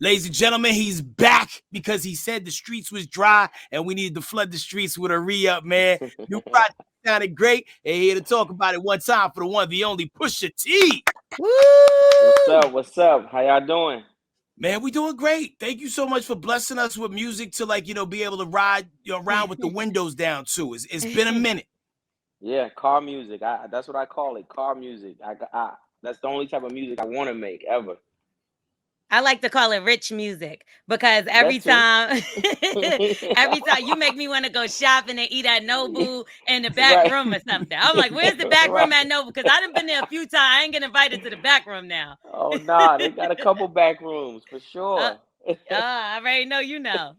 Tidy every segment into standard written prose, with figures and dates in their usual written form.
Ladies and gentlemen, he's back because he said the streets was dry and we needed to flood the streets with a re-up, man. New project sounded great. And here to talk about it one time for the one, the only Pusha T. Woo! What's up? What's up? How y'all doing? Man, we doing great. Thank you so much for blessing us with music to be able to ride around with the windows down too. It's been a minute. Yeah, car music. That's what I call it, car music. That's the only type of music I want to make ever. I like to call it rich music because every That too. time, every time you make me want to go shopping and eat at Nobu in the back Right. room or something. I'm like, where's the back room Right. at Nobu? Because I done been there a few times. I ain't getting invited to the back room now. Oh nah, they got a couple back rooms for uh, sure. I already know you know.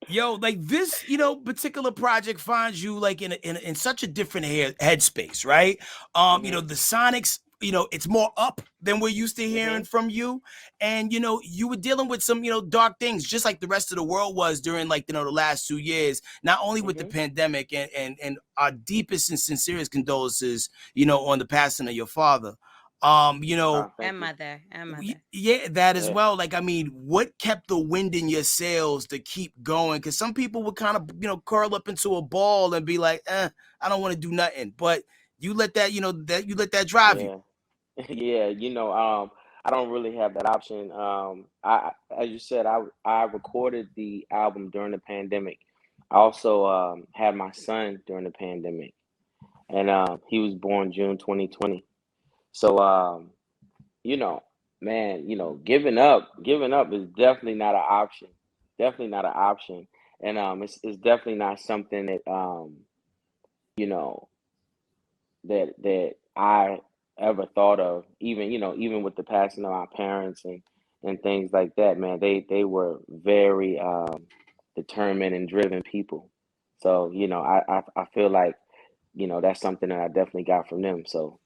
Yo, like this, particular project finds you like in such a different headspace, right? Mhm. The Sonics, it's more up than we're used to hearing Mhm. from you. And you were dealing with some, dark things, just like the rest of the world was during like, the last 2 years, not only with the Mhm. pandemic and our deepest and sincerest condolences, on the passing of your father. Thank you. And mother. Yeah, that as Yeah. well. Like, I mean, what kept the wind in your sails to keep going? Because some people would kind of, curl up into a ball and be like, I don't want to do nothing. But you let that, you let that drive you. Yeah. Yeah. I don't really have that option. As you said, I recorded the album during the pandemic. I also had my son during the pandemic, and he was born June 2020. So you know, man, giving up is definitely not an option. Definitely not an option. And it's definitely not something that you know, that I ever thought of. Even, even with the passing of my parents and things like that, man, they were very determined and driven people. So, I feel like, that's something that I definitely got from them. So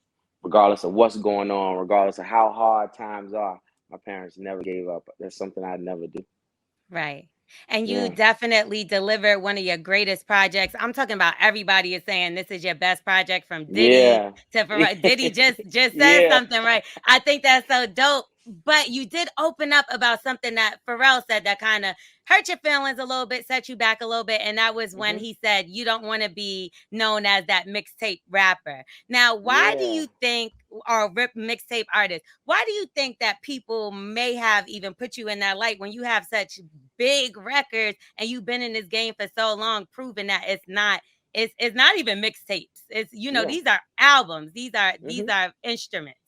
regardless of what's going on, regardless of how hard times are, my parents never gave up. That's something I'd never do. Right. And you Yeah. definitely delivered one of your greatest projects. I'm talking about everybody is saying this is your best project from Diddy Yeah. to Pharrell. Diddy just said Yeah. something, right? I think that's so dope. But you did open up about something that Pharrell said that kind of hurt your feelings a little bit, set you back a little bit. And that was when Hmm. he said you don't want to be known as that mixtape rapper. Now, why do Yeah. you think, or rip mixtape artist, why do you think that people may have even put you in that light when you have such big records and you've been in this game for so long, proving that it's not even mixtapes. It's Yeah. these are albums. These Hmm. are instruments.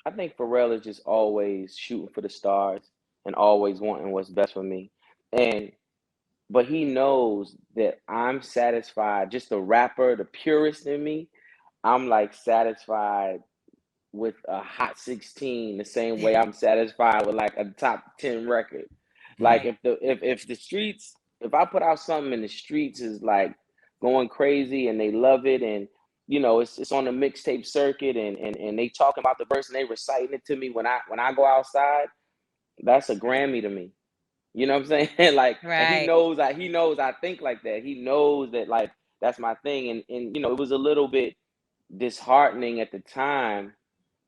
I think Pharrell is just always shooting for the stars and always wanting what's best for me. And but he knows that I'm satisfied, just the rapper, the purist in me. I'm like satisfied with a hot 16 the same way I'm satisfied with like a top 10 record. Like Hmm. Right. if the streets, if I put out something in the streets is like going crazy and they love it, and it's on the mixtape circuit, and they talking about the verse and they reciting it to me when I go outside, that's a Grammy to me. You know what I'm saying? Like, and Right. he knows I think like that. He knows that, like, that's my thing. And it was a little bit disheartening at the time,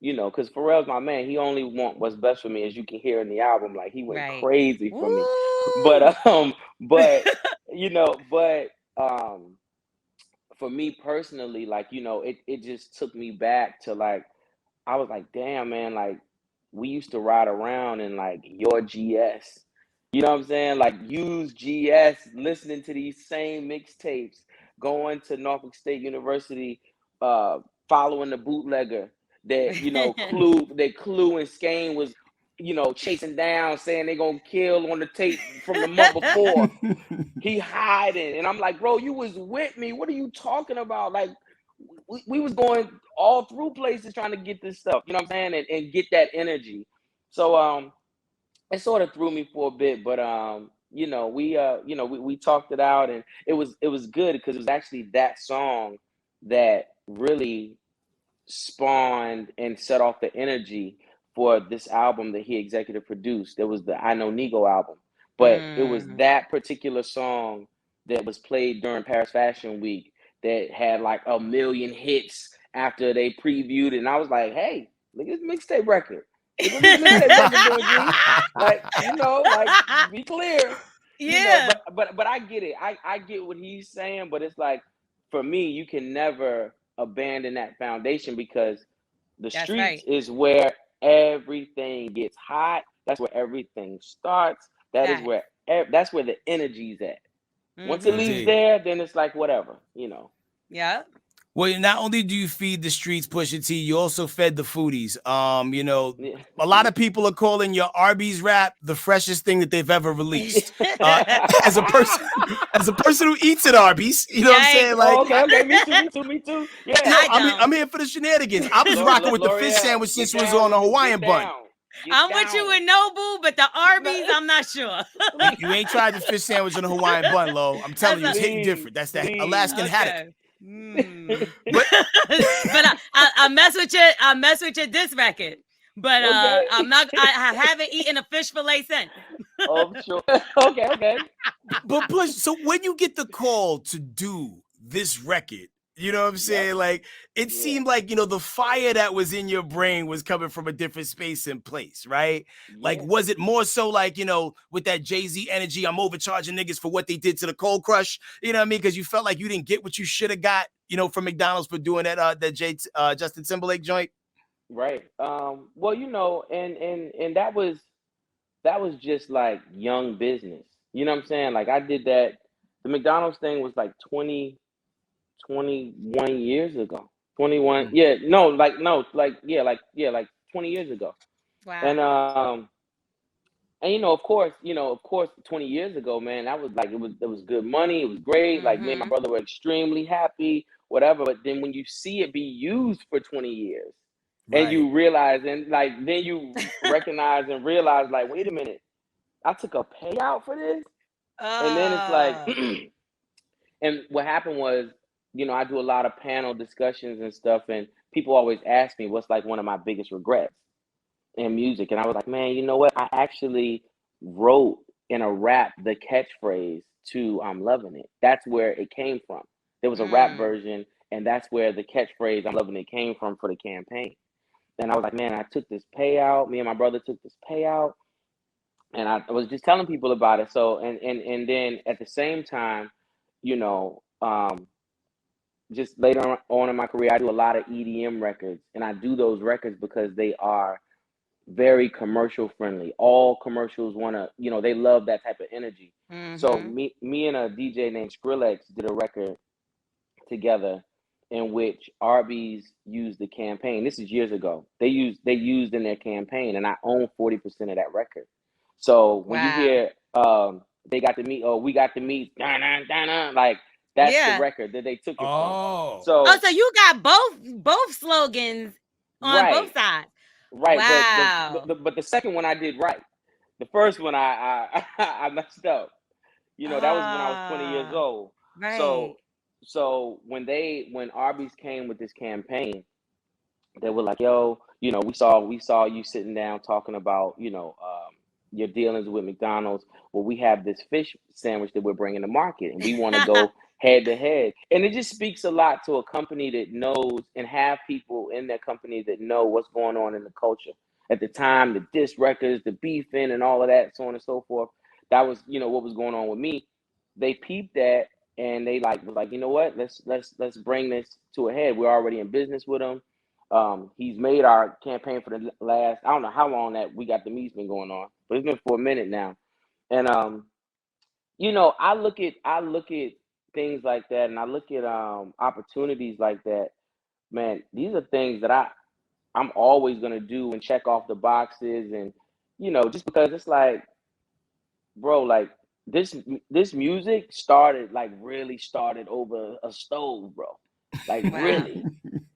because Pharrell's my man. He only want what's best for me, as you can hear in the album. Like, he went Right. crazy for me. Woo! But but but for me personally, like, it just took me back to, like, I was like, damn, man, like, we used to ride around in like your GS. You know what I'm saying? Like, use GS, listening to these same mixtapes, going to Norfolk State University, uh, following the bootlegger that, Clue and Skane was, chasing down, saying they gonna kill on the tape from the month before. He hiding, and I'm like, bro, you was with me. What are you talking about? Like, we was going all through places trying to get this stuff. You know what I'm saying? And get that energy. So it sort of threw me for a bit, but we talked it out, and it was good because it was actually that song that really spawned and set off the energy for this album that he executive produced. It was the I Know Nego album, but it was Mm. that particular song that was played during Paris Fashion Week that had like a million hits after they previewed it. And I was like, hey, Look at this mixtape record. Look what this mixtape record doing, G. Like, you know, like be clear. You know, Yeah, but I get it. I get what he's saying, but it's like for me, you can never abandon that foundation because the that's streets right. is where everything gets hot. That's where everything starts. Facts. That's where the energy's at. Once it Mm-hmm. leaves Indeed. there, then it's like whatever, you know. Yep. Well, not only do you feed the streets, Pusha T, you also fed the foodies. Yeah. A lot of people are calling your Arby's rap the freshest thing that they've ever released. As a person, as a person who eats at Arby's, you know what I'm saying? Yikes. Like, Oh, okay, okay. Me too. Yeah. yo, I I'm don't. here for the shenanigans. I was rocking with the fish L'Oreal, sandwich since get it was down on a with the Hawaiian get bun. down. Get I'm with you down. with Nobu, but the No, Arby's, I'm not sure. You ain't tried the fish sandwich on a Hawaiian bun, Lo. I'm telling That's you, it's hitting please, different. That's that please. Alaskan haddock. okay. Mm. But But I mess with you. I mess with you this record. But Okay. I'm not. I haven't eaten a fish fillet since. Oh, sure. Okay. but Push, so when you get the call to do this record, you know what I'm Yep. saying? Like it Yeah. seemed like, the fire that was in your brain was coming from a different space and place, right? Like, Yeah. was it more so like, with that Jay-Z energy, I'm overcharging niggas for what they did to the Cold Crush? You know what I mean? Because you felt like you didn't get what you should have got, from McDonald's for doing that Justin Timberlake joint. Right. Well, and that was just like young business. You know what I'm saying? Like I did that. The McDonald's thing was like 21 years ago. 21. Mm. Yeah. No, like 20 years ago. And Wow. of course, 20 years ago, man, that was like it was good money. It was great. Like me and my Mm-hmm. brother were extremely happy, whatever. But then when you see it be used for 20 years, and Right. you realize, and like then you recognize and realize, like, wait a minute, I took a payout for this, and then it's like, Uh, and what happened was, I do a lot of panel discussions and stuff, and people always ask me what's like one of my biggest regrets in music. And I was like, man, you know what? I actually wrote in a rap the catchphrase to I'm Loving It. That's where it came from. There was a rap mm, version, and that's where the catchphrase I'm Loving It came from for the campaign. And I was like, man, I took this payout. Me and my brother took this payout. And I was just telling people about it. So and then at the same time, you know, just later on in my career, I do a lot of EDM records. And I do those records because they are very commercial friendly. All commercials want to, they love that type of energy. So mm-hmm. me and a DJ named Skrillex did a record together in which Arby's used the campaign. This is years ago. They used in their campaign, and I own 40% of that record. So when you Wow. hear they got to meet, oh, we got to meet, like that's the Yeah. record that they took it from. Oh. Oh, So so you got both slogans on both right, sides. right, but Wow. the second one I did right. The first one I messed up. That was when I was 20 years Ah, old. right. So when Arby's came with this campaign, they were like, "Yo, we saw you sitting down talking about, your dealings with McDonald's. Well, we have this fish sandwich that we're bringing to market, and we want to go head to head." And it just speaks a lot to a company that knows and have people in their company that know what's going on in the culture at the time, the diss records, the beefing, and all of that, so on and so forth. That was, what was going on with me. They peeped that, and they was like, you know what? Let's bring this to a head. We're already in business with him. He's made our campaign for the last, I don't know how long that we got the meet's been going on, but it's been for a minute now. And I look at things like that, and I look at opportunities like that. Man, these are things that I'm always gonna do and check off the boxes, and just because it's like, bro, like this music started, like really started over a stove, bro. Like Wow. really.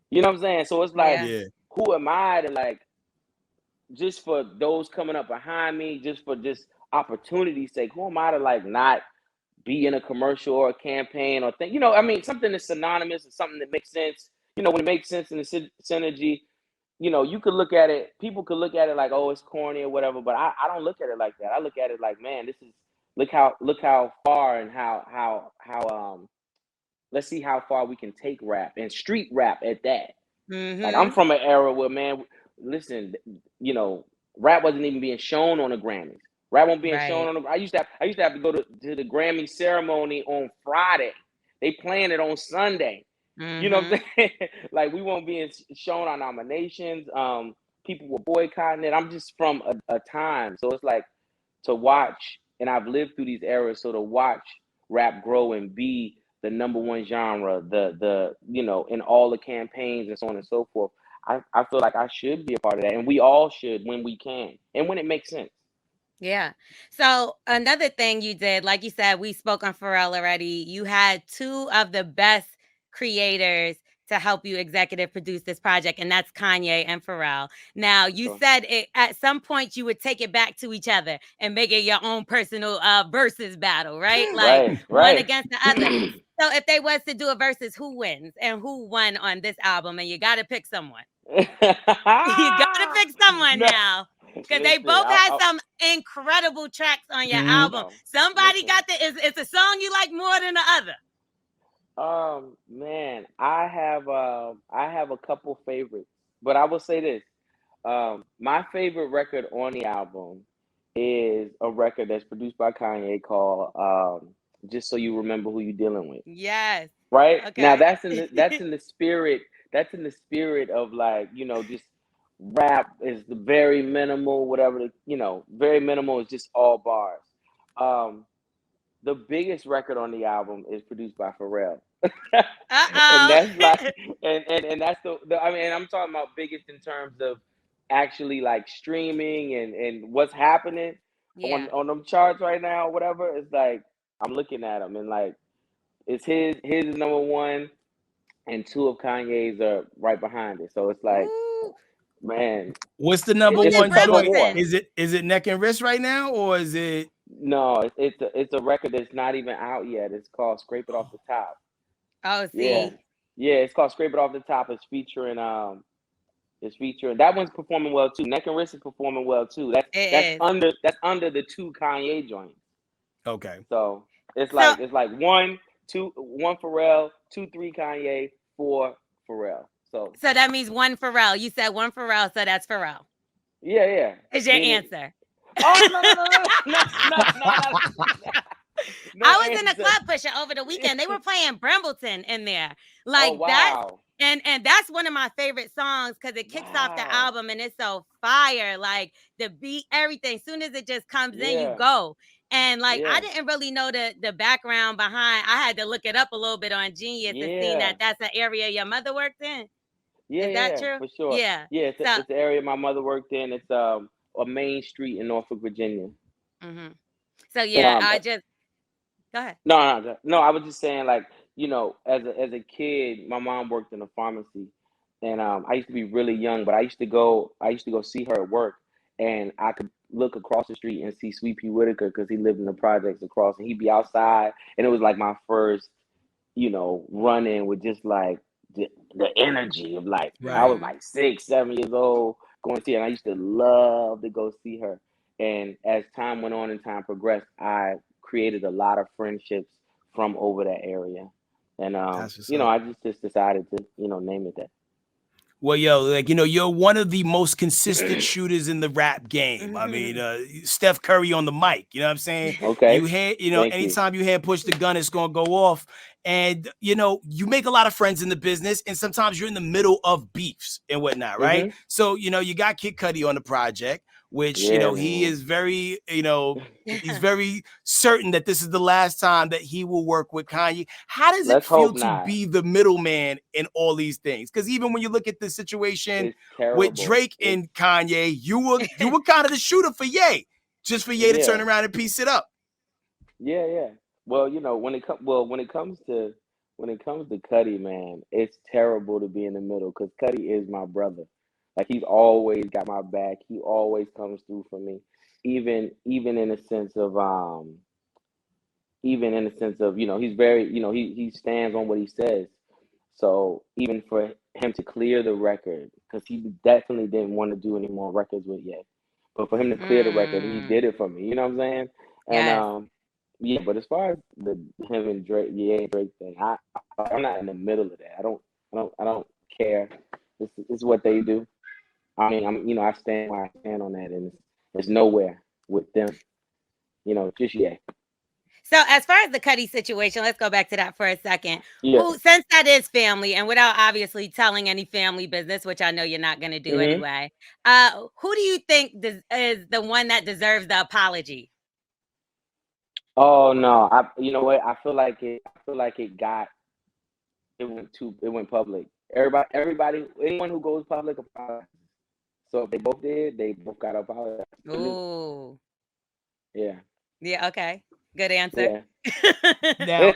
You know what I'm saying? So it's like, Yeah. Yeah. who am I to, like, just for those coming up behind me, just for just opportunity's sake, who am I to, like, not be in a commercial or a campaign or thing? I mean, something that's synonymous or something that makes sense. When it makes sense in the synergy, you could look at it, people could look at it like, oh, it's corny or whatever, but I don't look at it like that. I look at it like, man, this is, look how far, and how let's see how far we can take rap and street rap at that. Like, I'm Mm-hmm. from an era where, man, listen, rap wasn't even being shown on the Grammys. Rap wasn't being shown Right. on the. I used to have to go to the Grammy ceremony on Friday. They playing it on Sunday. You know what I'm saying? Like, we weren't being shown our nominations. People were boycotting it. I'm just from a time, so it's like to watch, and I've lived through these eras. So to watch rap grow and be the number one genre, in all the campaigns and so on and so forth. I feel like I should be a part of that, and we all should when we can and when it makes sense. Yeah. So another thing you did, like you said, we spoke on Pharrell already. You had two of the best creators to help you executive produce this project, and that's Kanye and Pharrell. Now, you Sure. said at some point you would take it back to each other and make it your own personal versus battle, right? Like Right, one right. against the other. So if they was to do a versus, who wins and who won on this album? And you got to pick someone. You got to pick someone No, now. Because they listen. both had some incredible tracks on your album. No, Somebody listen. got it's a song you like more than the other. Man, I have a couple favorites, but I will say this. My favorite record on the album is a record that's produced by Kanye called "Just So You Remember Who You're Dealing With." Yes. Right now, Okay. that's in the spirit. That's in the spirit of, like, just rap is the very minimal, whatever very minimal is just all bars. Um, the biggest record on the album is produced by Pharrell. And Uh-oh. that's like, and that's I mean, and I'm talking about biggest in terms of actually, like, streaming and what's happening on Yeah. them charts right now, whatever. It's like, I'm looking at them, and, like, it's his is number one, and two of Kanye's are right behind it. So it's like, Ooh. man, What's the number Who did one it's tug of joint? war. Brambleton? Is it Neck and Wrist right now, or is it? No, it's a record that's not even out yet. It's called "Scrape It Off the Top." Oh, Yeah, see. yeah, it's called "Scrape It Off the Top." It's featuring that one's performing well too. Neck and Wrist is performing well too. That's It that's is. under that's under the two Kanye joints. Okay. So it's So like one, two, one Pharrell, two, three Kanye, four Pharrell. So so that means one Pharrell. You said one Pharrell, so that's Pharrell. yeah. Is your Meaning, answer. oh, no. No I was in a answer. club Pusher over the weekend. They were playing Brambleton in there. Oh, Like that's wow. and that's one of my favorite songs because it kicks off the Wow. album and it's so fire. Like the beat, everything. Soon as it just comes in, you Yeah. go. And like I Yeah. didn't really know the background behind. I had to look it up a little bit on Genius and seen Yeah. that that's an area your mother worked in. Yeah, Is that yeah, true? for sure. Yeah. Yeah, So it's the area my mother worked in. It's a main street in Norfolk, Virginia. mhm. So And yeah, I just go ahead. no, I was just saying, like, as a kid, my mom worked in a pharmacy, and I used to be really young, but I used to go see her at work, and I could look across the street and see Sweet Pea Whitaker because he lived in the projects across, and he'd be outside, and it was like my first, run in with just like the energy of, like, I Right. was Mhm. like 6, 7 years old going to see her, and I used to love to go see her. And as time went on and time progressed, I created a lot of friendships from over that area. And That's what's up. I just decided to, name it that. Well, yo, like, you're one of the most consistent shooters in the rap game. I mean, Steph Curry on the mic, you know what I'm saying? You Okay. hear, Thank you. anytime you hear push the gun, it's gonna go off. And you make a lot of friends in the business, and sometimes you're in the middle of beefs and whatnot, right? Mm-hmm. So, you got Kid Cudi on the project, which, Yeah, he man. is very, he's very certain that this is the last time that he will work with Kanye. How does it Let's feel hope to not. be the middleman in all these things? Because even when you look at the situation It's with terrible. Drake and Kanye, you were kind of the shooter for Ye, just for Ye to turn Yeah. around and piece it up. Yeah. Well, when it comes to Cuddy, man, it's terrible to be in the middle because Cuddy is my brother. Like, he's always got my back. He always comes through for me, even in a sense of he's very, he stands on what he says. So even for him to clear the record, because he definitely didn't want to do any more records with Ye, but for him to clear the record, he Mm, did it for me. You know what I'm saying? And yes. yeah, but as far as the him and Drake, Ye and Drake thing, I'm not in the middle of that. I don't care. This is what they do. I mean, I stand where I stand on that, and it's nowhere with them. Just yeah. So as far as the Cuddy situation, let's go back to that for a second. Yeah. Since that is family, and without obviously telling any family business, which I know you're not going to do Hmm. anyway, who do you think is the one that deserves the apology? Oh no, you know what? I feel like it went public. Everybody, anyone who goes public apologizes. So if they both did, they both got to apologize. Ooh, Yeah. yeah, okay, good answer. Yeah. Now,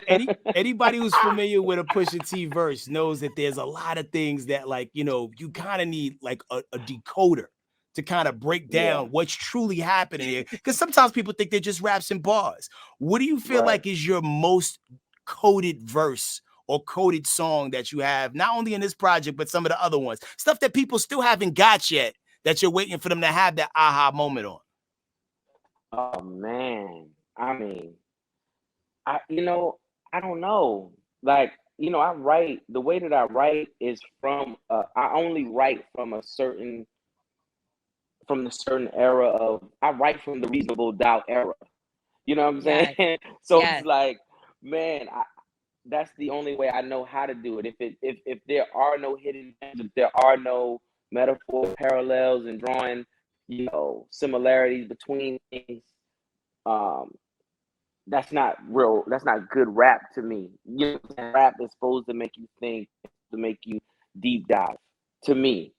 anybody who's familiar with a Pusha T verse knows that there's a lot of things that, like, you kind of need like a decoder to kind of break Yeah. down what's truly happening here. Because sometimes people think they're just raps and bars. What do you feel Right. like is your most coded verse or coded song that you have, not only in this project, but some of the other ones? Stuff that people still haven't got yet, that you're waiting for them to have that aha moment on. Oh man. I mean, I don't know. Like, I write the way that I write is I only write from the certain era of I write from the reasonable doubt era. You know what I'm saying? Yes, So it's yes, like, man, that's the only way I know how to do it. If there are no hidden gems, if there are no metaphor parallels and drawing, similarities between things, um, that's not good rap to me. Rap is supposed to make you think, to make you deep dive. To me,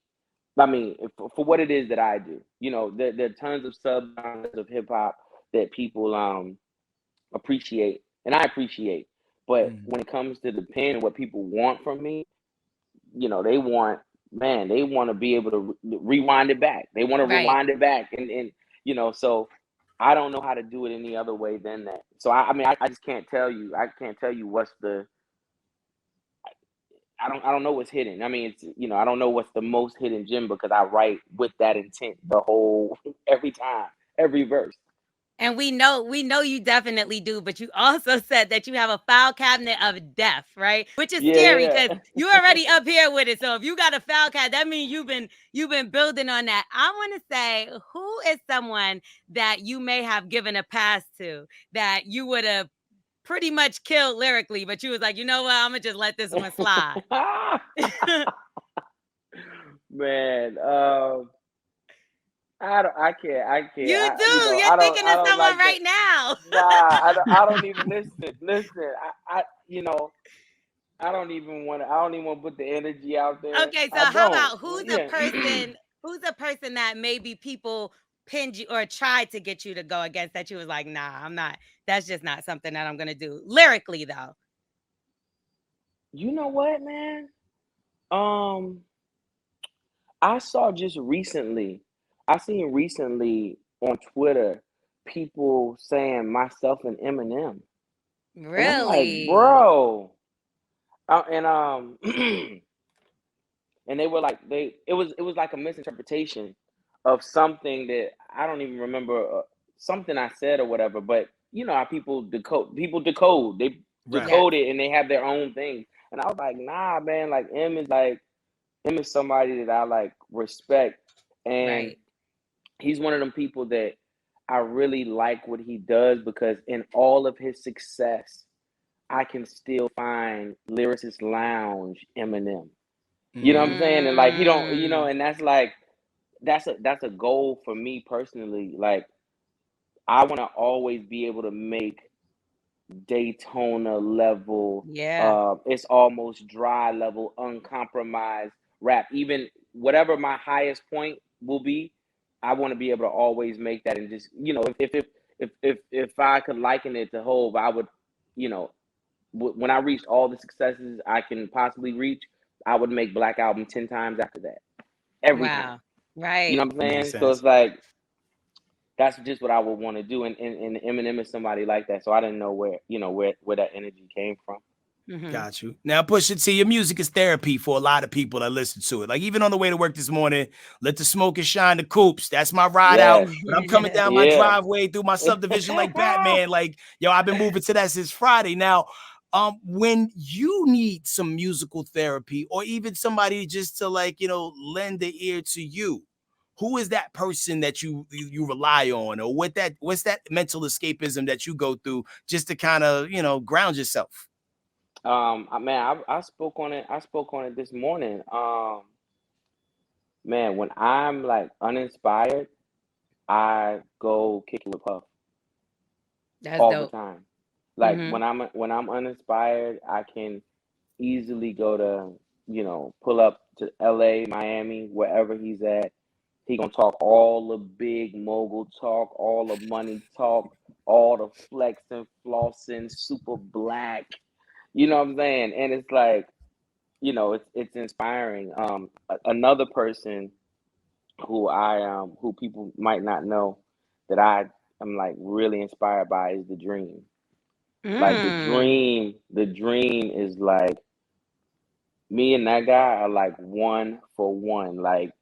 I mean, for what it is that I do, there are tons of subgenres of hip hop that people appreciate, and I appreciate. But when it comes to the pen and what people want from me, they want to be able to rewind it back. They want to right. rewind it back, so I don't know how to do it any other way than that. So I mean, I just can't tell you. I can't tell you what's the. I don't know what's hidden. I mean, it's I don't know what's the most hidden gem because I write with that intent the whole every time, every verse. And we know you definitely do, but you also said that you have a file cabinet of death, right? Which is scary Yeah, because you already up here with it. So if you got a file cabinet, that means you've been building on that. I want to say, who is someone that you may have given a pass to that you would have pretty much killed lyrically, but you was like, you know what, I'm gonna just let this one slide. Man. I can't. You do. You're thinking I of don't someone like that. right now. Nah, I don't even listen. I don't even want to. I don't even want to put the energy out there. Okay, so I how don't. about who's a Yeah. person who's a person that maybe people pinned you or tried to get you to go against that you was like, nah, I'm not. That's just not something that I'm gonna do. Lyrically though. You know what, man? Um, I saw just recently. I seen recently on Twitter people saying myself and Eminem, and I'm like, Really? bro. And and they were like it was like a misinterpretation of something that I don't even remember something I said or whatever. But you know how people decode they Right. Yes, decode it and they have their own thing. And I was like, nah, man, M is somebody that I like respect, and right. he's one of them people that I really like what he does because in all of his success, I can still find lyricist lounge Eminem. You know what I'm saying? And like he don't, Mm, and that's like that's a goal for me personally. Like I want to always be able to make Daytona level, yeah, it's almost dry level, uncompromised rap. Even whatever my highest point will be, I want to be able to always make that. And just if I could liken it to Hove, I would, you know, when I reached all the successes I can possibly reach, I would make Black Album 10 times after that, every time. wow. You know Right. what I'm Makes saying? So it's sense. like that's just what I would want to do, and Eminem is somebody like that. So I didn't know where that energy came from. Hmm. Got you. Now, Pusha T, your music is therapy for a lot of people that listen to it. Like even on the way to work this morning, let the smoke and shine the coops. That's my ride out. Yes, But I'm coming down my yeah. driveway through my subdivision like Batman. Like, yo, I've been moving to that since Friday. Now, when you need some musical therapy or even somebody just to like, lend their ear to you, who is that person that you rely on, or what's that mental escapism that you go through just to kind of, ground yourself? Man, I spoke on it. I spoke on it this morning. Man, when I'm like uninspired, I go kick it with Puff That's all the dope. time. Like Mm-hmm. when I'm uninspired, I can easily go to, pull up to LA, Miami, wherever he's at. He gonna talk all the big mogul talk, all the money talk, all the flexing, flossing, super black. You know what I'm saying? And it's like, it's inspiring. Another person who people might not know that I'm like really inspired by is the Dream. Like Mm. the Dream is like, me and that guy are like one for one, like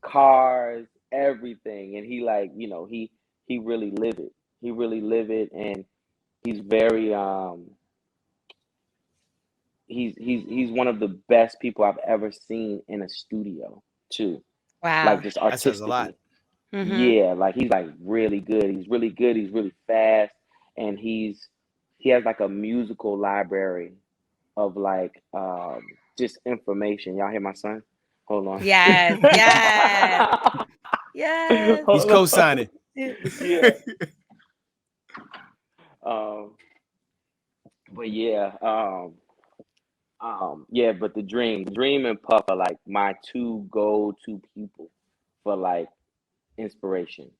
cars, everything. And he like, he really live it. He really live it, and he's very he's one of the best people I've ever seen in a studio too. Like Wow. just That says a lot. artistically. Mm-hmm. Yeah, like he's like really good. He's really good. He's really fast, and he has like a musical library of like just information. Y'all hear my son? Hold on. Yes. Yes. Yes. He's Hold on. co-signing. Yeah. Um, but yeah, yeah, but the Dream and Puff are like my two go-to people for like inspiration.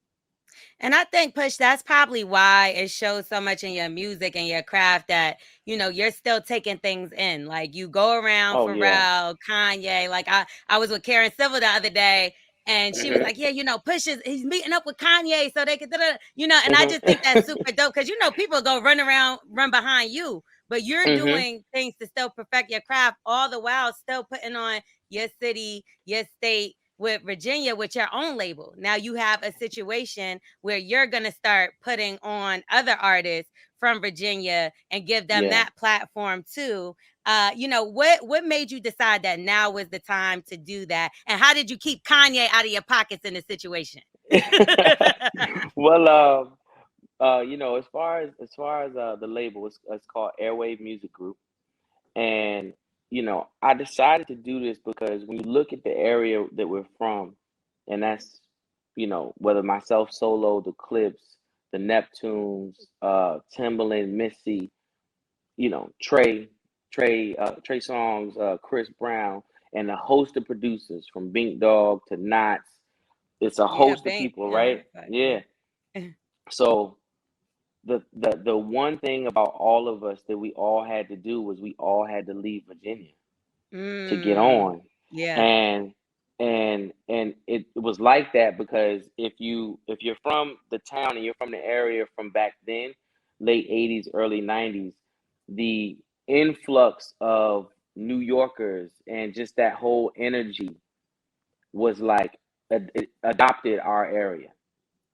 And I think, Push, that's probably why it shows so much in your music and your craft that, you're still taking things in. Like you go around Oh yeah. Pharrell, Kanye. Like I was with Karen Civil the other day and she was Mhm. like, yeah, Push he's meeting up with Kanye so they could, and I Mhm. just think that's super dope because, people go run behind you, but you're Mhm. doing things to still perfect your craft all the while still putting on your city, your state, with Virginia with your own label. Now you have a situation where you're going to start putting on other artists from Virginia and give them Yeah. that platform too. What made you decide that now was the time to do that? And how did you keep Kanye out of your pockets in this situation? Well, as far as the label, it's called Airwave Music Group, and I decided to do this because when you look at the area that we're from, and that's whether myself solo, the Clips, the Neptunes, Timbaland, Missy, Trey Songs, Chris Brown, and a host of producers from Bink Dog to Knots. It's a Yeah, host of Bank. people, Yeah, right? Yeah. So the one thing about all of us that we all had to do was we all had to leave Virginia to get Mm, on. yeah. And it was like that because if you're from the town and you're from the area from back then, late 80s, early 90s, the influx of New Yorkers and just that whole energy was like it adopted our area,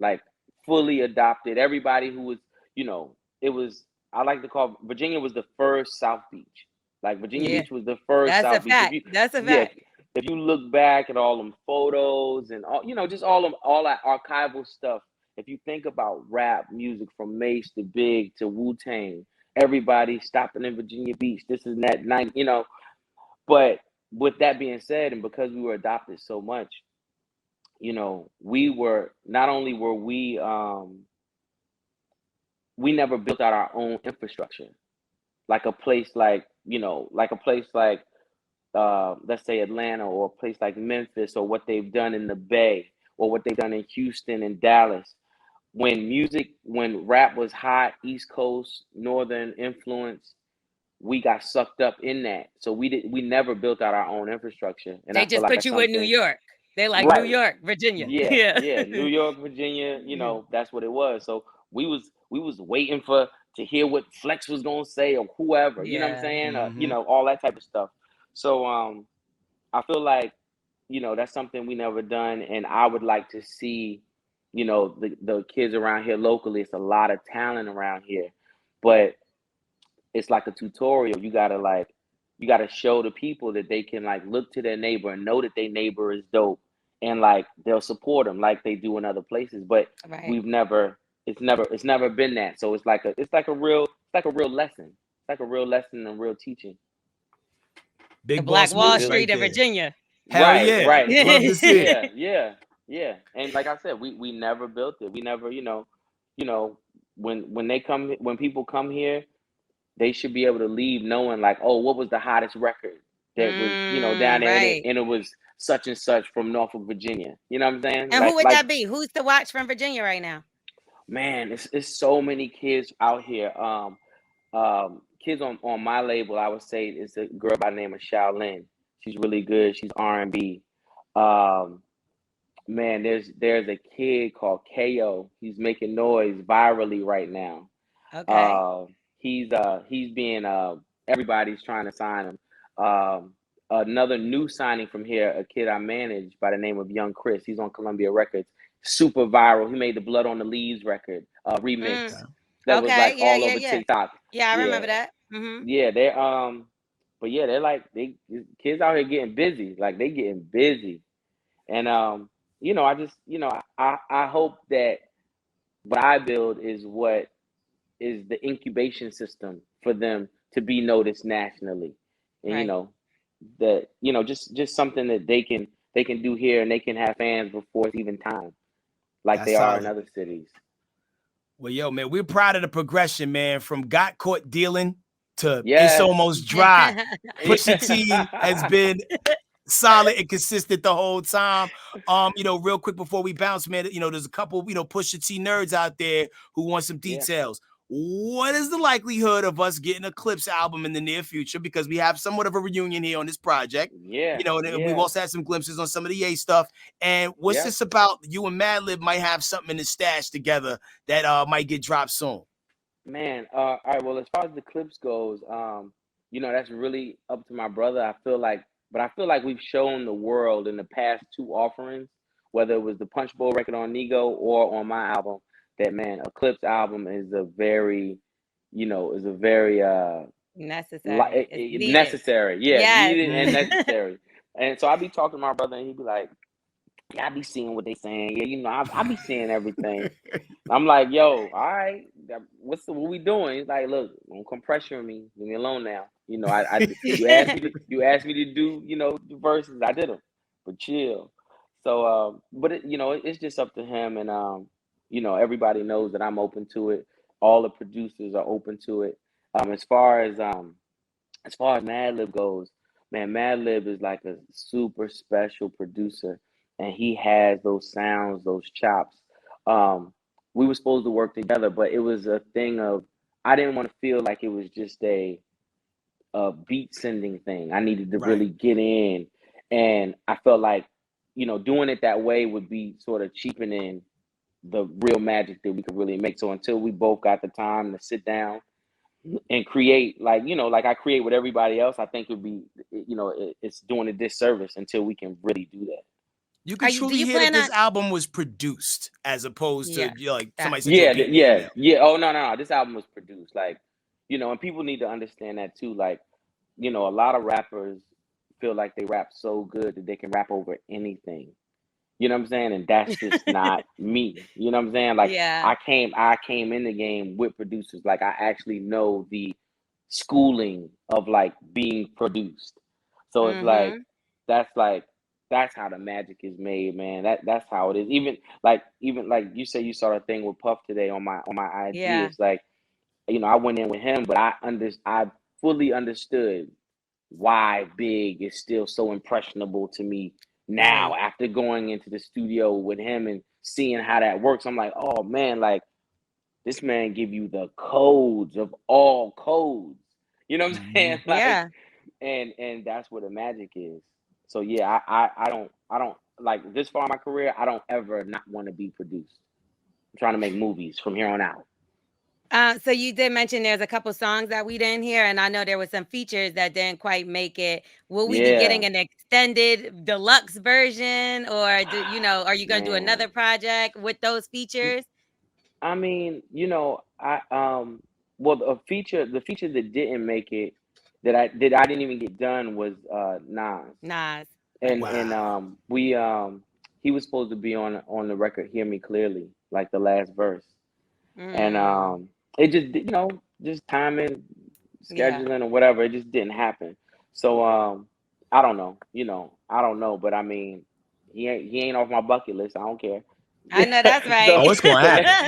like fully adopted everybody who was, it was, I like to call Virginia was the first South Beach. Like Virginia Yeah. Beach was the first That's a South Beach. fact. That's a Yeah, fact. if you look back at all them photos and all, just all that archival stuff. If you think about rap music from Mace to Big to Wu Tang, everybody stopping in Virginia Beach. This is that night, But with that being said, and because we were adopted so much, we were not only were we never built out our own infrastructure like a place like a place like let's say Atlanta, or a place like Memphis, or what they've done in the Bay, or what they've done in Houston and Dallas. When rap was hot, East Coast, Northern influence, we got sucked up in that. So we never built out our own infrastructure. And I They feel just like put that's you in New something. York. They like New Right. York, Virginia. Yeah, Yeah. yeah. New York, Virginia, that's what it was. So we was waiting for to hear what Flex was gonna say, or whoever, you know what I'm Yeah. saying? Hmm. All that type of stuff. So I feel like, that's something we never done, and I would like to see, the kids around here locally. It's a lot of talent around here, but it's like a tutorial. You gotta show the people that they can like look to their neighbor and know that their neighbor is dope, and like they'll support them like they do in other places. But Right. we've never, it's never been that. So it's like a real lesson. It's like a real lesson and real teaching. The Big Black boss Wall moves Street right of there. Virginia. Hell Right, yeah. right. Love to see it. Yeah. And like I said, we never built it. We never, you know, when people come here, they should be able to leave knowing like, oh, what was the hottest record that was, down there, and Right. it was such and such from Norfolk, Virginia. You know what I'm saying? And who would Like that be? Who's to watch from Virginia right now? man, it's so many kids out here. Kids on my label, I would say it's a girl by the name of Shaolin. She's really good. She's R&B. Um, Man, there's a kid called KO. He's making noise virally right now. Okay. Uh, he's being everybody's trying to sign him. Another new signing from here, a kid I manage by the name of Young Chris. He's on Columbia Records. Super viral. He made the Blood on the Leaves record remix Mm. Okay. that was Okay. like Yeah, all yeah, over yeah. TikTok. Yeah, I Yeah, remember that. Mm-hmm. yeah. But yeah, they're like they kids out here getting busy. Like they getting busy. And I just, I hope that what I build is what is the incubation system for them to be noticed nationally. And Right. that, just something that they can do here, and they can have fans before it's even time, like That's they are in solid. other cities. Well, yo, man, we're proud of the progression, man. From got caught dealing to it's Yes. almost dry. Pusha Yeah. T has been solid and consistent the whole time. Real quick before we bounce, man, there's a couple, Pusha T nerds out there who want some Yeah. details. What is the likelihood of us getting a Clips album in the near future? Because we have somewhat of a reunion here on this project. Yeah. And we've Yeah. also had some glimpses on some of the Ye stuff. And what's Yeah. this about? You and Madlib might have something in the stash together that might get dropped soon. Man, all right. Well, as far as the clips goes, that's really up to my brother. I feel like we've shown the world in the past two offerings, whether it was the Punch Bowl record on Nego or on my album, that man, a clips album is a very Necessary. It's needed. necessary. Yeah, Yes. needed and Mhm. necessary. And so I be talking to my brother, and he'd be like, "Yeah, I be seeing what they saying. Yeah, I be seeing everything." I'm like, yo, all right, what we doing? He's like, look, don't come pressuring me. Leave me alone now. You asked me to do, the verses. I did them, but chill. So, but it's just up to him, and everybody knows that I'm open to it. All the producers are open to it. As far as Madlib goes, man, Madlib is like a super special producer, and he has those sounds, those chops. Um, we were supposed to work together, but it was a thing of I didn't want to feel like it was just a beat sending thing. I needed to Right. really get in, and I felt like doing it that way would be sort of cheapening the real magic that we could really make. So until we both got the time to sit down and create, like I create with everybody else, I think it'd be it's doing a disservice until we can really do that. You Are could you? Do truly you hear that plan on? this album was produced as opposed to Yeah. like somebody Facts. sent you a Yeah, paper yeah, email. yeah. Oh no, this album was produced, like, and people need to understand that too. Like, a lot of rappers feel like they rap so good that they can rap over anything. You know what I'm saying? And that's just not me. You know what I'm saying? Like Yeah. I came in the game with producers. Like I actually know the schooling of like being produced. So it's Mm-hmm. like that's how the magic is made, man. That's how it is. Even like you say you saw a thing with Puff today on my IG. Yeah. It's like, I went in with him, but I fully understood why Big is still so impressionable to me now Right. after going into the studio with him and seeing how that works. I'm like, oh man, like this man give you the codes of all codes. You know what I'm saying? Mhm. Like, Yeah. and that's where the magic is. So yeah, I don't like this far in my career. I don't ever not want to be produced. I'm trying to make movies from here on out. So you did mention there's a couple songs that we didn't hear, and I know there were some features that didn't quite make it. Will we be Yeah, getting an extended deluxe version, or are you going to do man. another project with those features? I mean, well, the feature that didn't make it, that I didn't even get done was Nas. Nas, And right? and Wow. we he was supposed to be on the record "Hear Me Clearly," like the last verse, and Mm, it just just timing, yeah. scheduling, or whatever. It just didn't happen. So I don't know, I don't know, but I mean, he ain't off my bucket list. I don't care. I know that's right. Oh, it's gonna happen.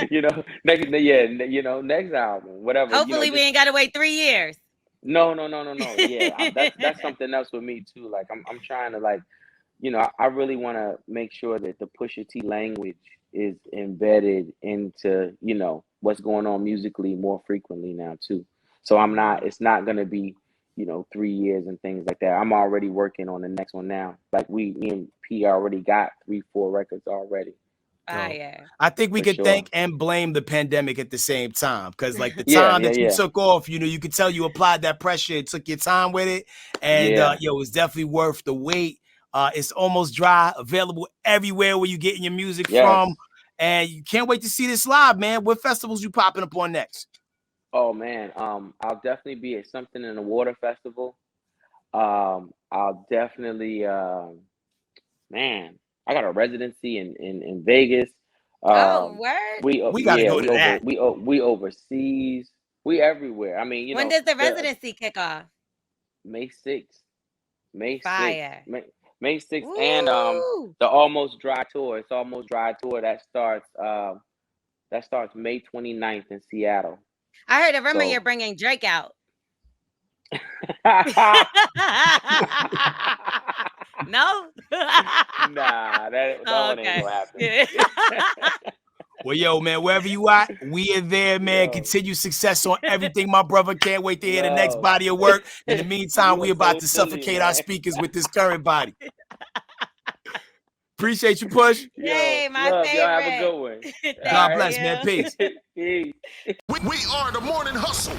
Next album, whatever. Hopefully, we Just ain't got to wait 3 years. no, no, no, no, no. Yeah, that's something else with me too. Like I'm trying to like, I really want to make sure that the Pusha T language is embedded into, what's going on musically more frequently now too. So Mm, it's not gonna be, 3 years and things like that. I'm already working on the next one now. Like me and P already got 3, 4 records already Yo, fire. I think we for could sure. thank and blame the pandemic at the same time, because like the Yeah, time yeah, that you yeah, took off, you could tell you applied that pressure and took your time with it, and yeah. it's definitely worth the wait. It's almost dry, available everywhere where you getting your music Yes. from, and you can't wait to see this live, man. What festivals you popping up on next? Oh man, I'll definitely be at something in the water festival. I'll definitely, man, I got a residency in Vegas. Oh, Um, word. We got to yeah, go to that. we overseas. We everywhere. I mean, When does the the residency kick off? May 6th, May 6th, Fire. May 6th, and Woo! the Almost Dry tour. It's Almost Dry tour that starts May 29th in Seattle. I heard a rumor you're So. bringing Drake out. No? Nah, that Oh, one ain't okay. gonna happen. Yeah. Well, yo, man, wherever you at, we are there, man. Yo, Continue success on everything, my brother. Can't wait to hear the next yo, body of work. In the meantime, you are we about so to silly, suffocate our man. speakers with this current body. Appreciate you, Push. Yo, Yay, my love y'all. Have a favorite. good one. All God Thank right, bless, man. you. Peace. peace. We are the morning hustle.